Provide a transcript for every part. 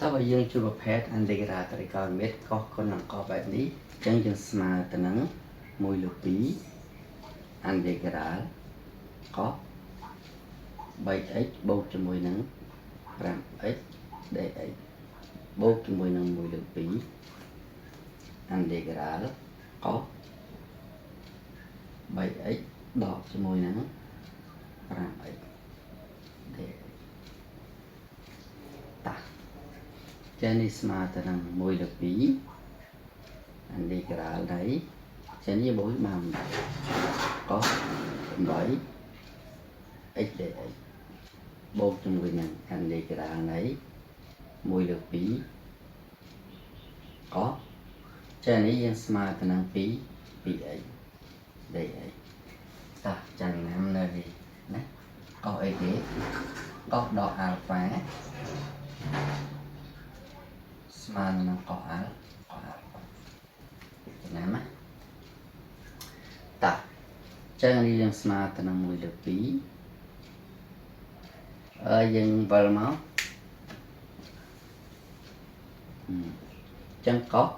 តើបើយើងជួបប្រភេទ integral តរិកោណមិត្តកោសគុណនឹងកោសបែបនេះអញ្ចឹងយើងស្មើទៅនឹង1លើ2 integral កោស 3x បូកជាមួយនឹង 5x dx បូកជាមួយនឹង1លើ2 integral កោស 3x ដកជាមួយនឹង 5x dx តាចានេះស្មើទៅនឹង1លើ2 integral នៃចានេះបូកបានកោស 8x dx បូកជាមួយនឹង integral នៃ1លើ2កោសចានេះយើងស្មើទៅនឹង2x dx តាចាំណាំនៅនេះណាកោសអីគេកោសដក alpha ស្មើនឹងកោស alpha ចំណាំណាតាចឹងនេះយើងស្មើទៅនឹង1លើ2យើងវិលមកចឹងកោស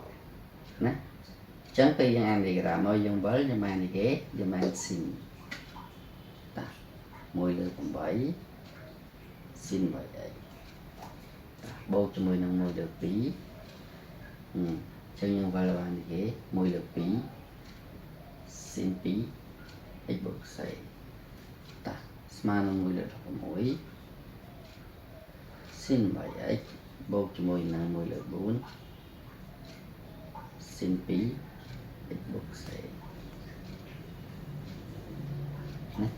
ណាចឹងពេលយើងអានឌីក្រាមមកយើងវិលយើងបាននេះគេយើងបានស៊ីនតា1លើ8ស៊ីន 8x តាបូកជាមួយនឹង1លើ2ចឹងយើងវិលបាននេះគេ1លើ2ស៊ីន 2x បូក4តាស្មើនឹង1លើ16ស៊ីន 8x បូកជាមួយនឹង1លើ4ស៊ីន 2x បូក4ណា